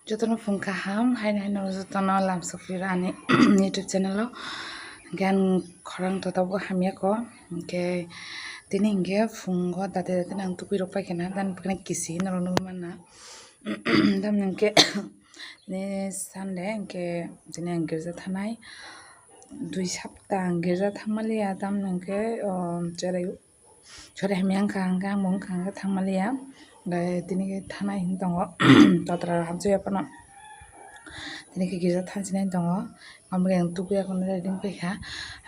Jotono phungkaham haina haina jotono lamsokfirani YouTube channel gan khorang to tabu hamya ko ke tini hinge phungo date date nang tukui rok paikena dan pakne kisi narono mana dam nangke ni Sunday ke tini angirja thanai 2 sapta angirja thangmalia dam nangke jerai sore hamya angka mong kanga thangmalia tini ke thanai hin tongo totra hamsuya pano tini ke girja thansinai tongo amreng tukuya kono reading paikha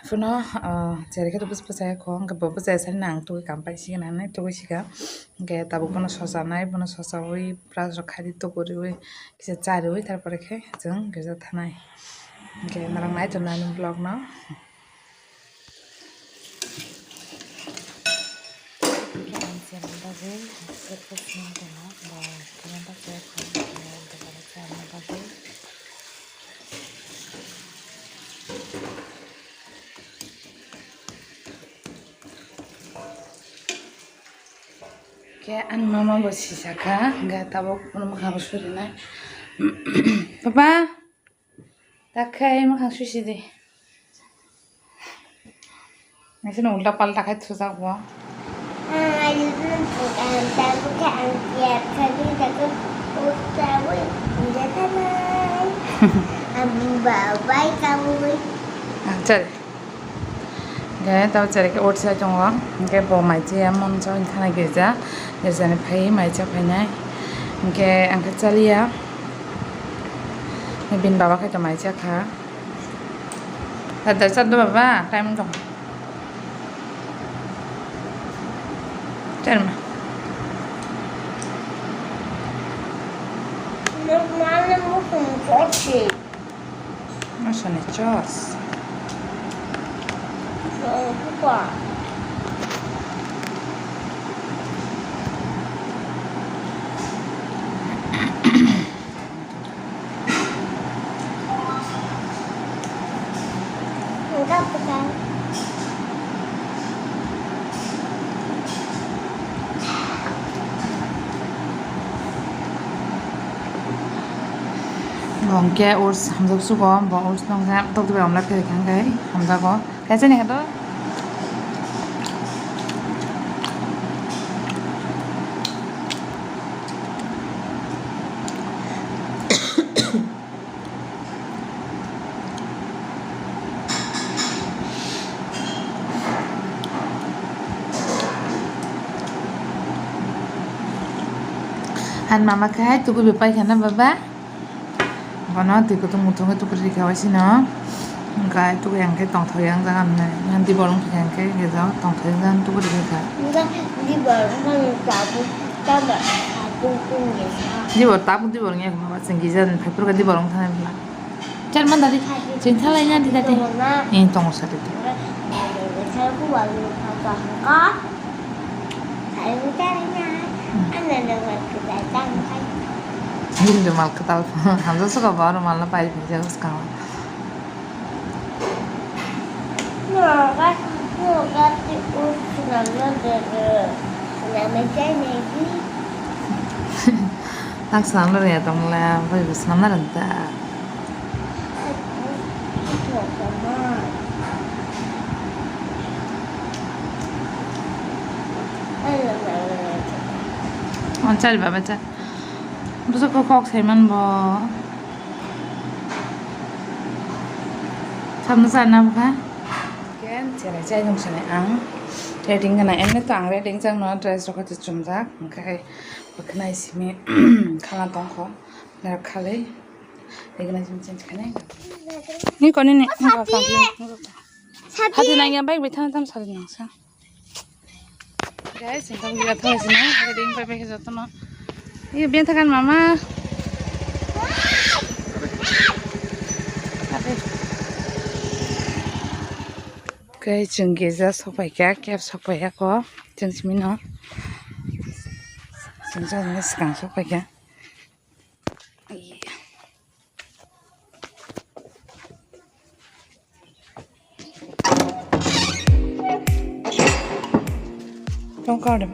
phono jerai ke bus pasaya ko angka bobo jaya sari nang tukui kampai sigana nai tukui siga ke tabu pono sojanai pono sojawi brush rok khadi tukuri kisa chariwi tarpore ke jeng girja thanai ke narang nai to nani vlog no ke an mama bosi saka ga tabok pono makha bosuri nai papa takai makha susi de nasi no ulta palta khai thujak bo Cari, gaya tahu cari ke orsa jongo, gaya bawa maji ya mon jauh intan gerja, gerja ni pai maji apa ni, gaya angkat cari ya, ni bin bawa ke maji apa, ada satu bawa, time dong, cari mah. Mana musim cuaca? Masa ni jos. Buka. Enggak bukan. Bong kia urs hamzak su ko bong urs nong ka tok tu bong lak ke kang kai hamzak ko kai chen ni ka to han mama kai tu ko bepai kana baba kono tu ko tu mutung tu ko ri ka wasi no kai tu yang kai tong thoyang jang am nai han di bolong yang kai ge da tong thoyang jang tu ko ri ka Enggak di bawah kan sabu sabu pun ya. di bor ta pun di bor nge ma sing gi jan phai pur ka di bolong thana bla chal man dari chin thalai nya di date in tong sa de Saya buat apa kah? Saya mencarinya. Anda dengan kedatangan kan? Hindu mal ketal hamza suka baru malah pai bija sekarang Nggak tidur senangnya dari namanya ini. tak selalu ya tong lah pai bis nama renta cari baca cari besok kok seman bo sama sana bukan kan cari cari dong sana ang reading kana enne to ang reading jang no dress rok ti chumjak kai bakna isimi khala tong kho na khale egna jim change khane ni koni ni hati na yang baik betan tam sari nang sa guys ingkang dia tho sina reading pa pe joto no iya biar tekan mama kai jenggeja sopai kya kep sopai ya ko jengsmi no jengja ni sekang sopai kya Don't call him.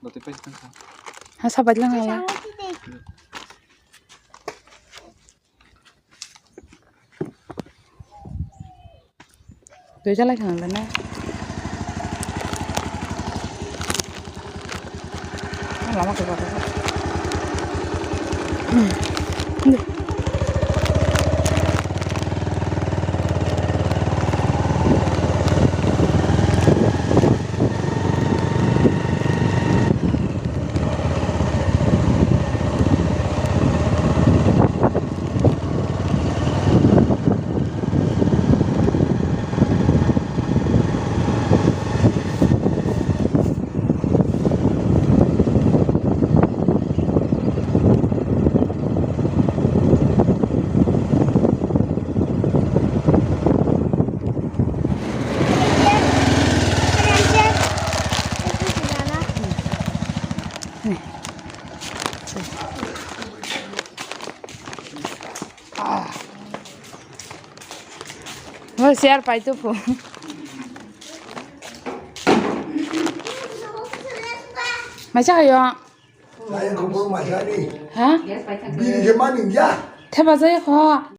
너때 빼시던 거. 하 사바랑 알아. Tôi chắc là thằng lần này nó lắm cái vật đó. Thôi share phải tôi phụ. Mày chắc rồi ạ? Lại không có mà ra đi. Hả? Vì cái mà mình ra. Thế bao giờ khó?